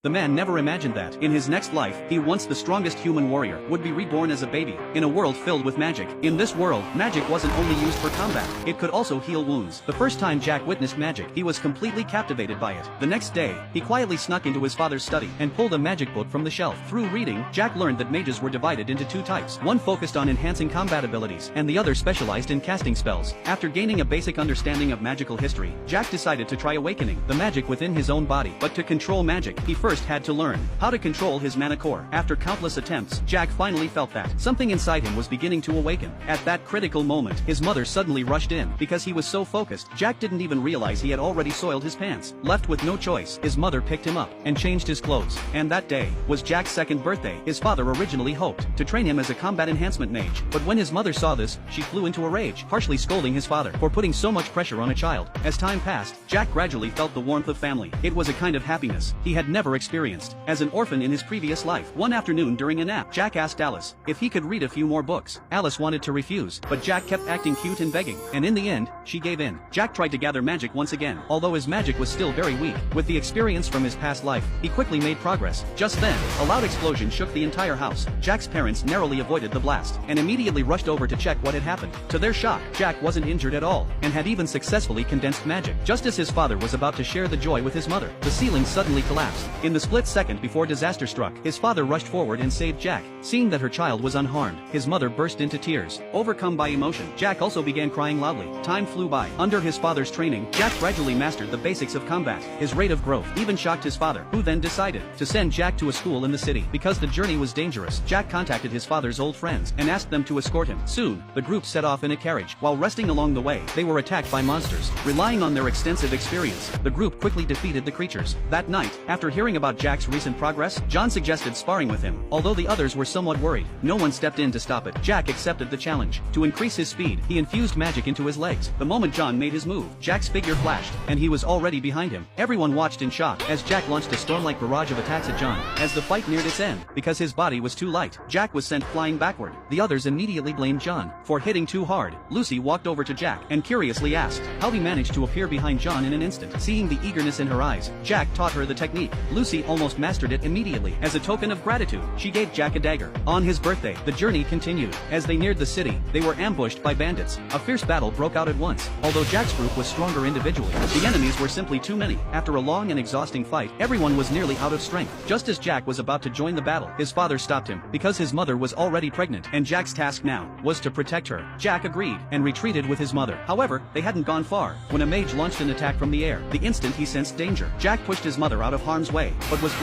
the man never imagined that, in his next life, he once the strongest human warrior, would be reborn as a baby, in a world filled with magic. In this world, magic wasn't only used for combat, it could also heal wounds. The first time Jack witnessed magic, he was completely captivated by it. The next day, he quietly snuck into his father's study, and pulled a magic book from the shelf. Through reading, Jack learned that mages were divided into two types. One focused on enhancing combat abilities, and the other specialized in casting spells. After gaining a basic understanding of magical history, Jack decided to try awakening the magic within his own body. But to control magic, he first had to learn how to control his mana core. After countless attempts, Jack finally felt that something inside him was beginning to awaken. At that critical moment, his mother suddenly rushed in. Because he was so focused, Jack didn't even realize he had already soiled his pants. Left with no choice, his mother picked him up and changed his clothes. And that day was Jack's second birthday. His father originally hoped to train him as a combat enhancement mage, but when his mother saw this, she flew into a rage, harshly scolding his father for putting so much pressure on a child. As time passed, Jack gradually felt the warmth of family. It was a kind of happiness he had never experienced. As an orphan in his previous life, one afternoon during a nap, Jack asked Alice if he could read a few more books. Alice wanted to refuse, but Jack kept acting cute and begging, and in the end, she gave in. Jack tried to gather magic once again, although his magic was still very weak. With the experience from his past life, he quickly made progress. Just then, a loud explosion shook the entire house. Jack's parents narrowly avoided the blast, and immediately rushed over to check what had happened. To their shock, Jack wasn't injured at all, and had even successfully condensed magic. Just as his father was about to share the joy with his mother, the ceiling suddenly collapsed. In the split second before disaster struck, his father rushed forward and saved Jack. Seeing that her child was unharmed, his mother burst into tears. Overcome by emotion, Jack also began crying loudly. Time flew by. Under his father's training, Jack gradually mastered the basics of combat. His rate of growth even shocked his father, who then decided to send Jack to a school in the city. Because the journey was dangerous, Jack contacted his father's old friends and asked them to escort him. Soon, the group set off in a carriage. While resting along the way, they were attacked by monsters. Relying on their extensive experience, the group quickly defeated the creatures. That night, after hearing about Jack's recent progress, John suggested sparring with him. Although the others were somewhat worried, no one stepped in to stop it. Jack accepted the challenge. To increase his speed, he infused magic into his legs. The moment John made his move, Jack's figure flashed, and he was already behind him. Everyone watched in shock as Jack launched a storm-like barrage of attacks at John. As the fight neared its end, because his body was too light, Jack was sent flying backward. The others immediately blamed John for hitting too hard. Lucy walked over to Jack and curiously asked how he managed to appear behind John in an instant. Seeing the eagerness in her eyes, Jack taught her the technique. Lucy almost mastered it immediately. As a token of gratitude, she gave Jack a dagger. On his birthday, the journey continued. As they neared the city, they were ambushed by bandits. A fierce battle broke out at once. Although Jack's group was stronger individually, the enemies were simply too many. After a long and exhausting fight, everyone was nearly out of strength. Just as Jack was about to join the battle, his father stopped him, because his mother was already pregnant, and Jack's task now was to protect her. Jack agreed, and retreated with his mother. However, they hadn't gone far, when a mage launched an attack from the air. The instant he sensed danger, Jack pushed his mother out of harm's way, but was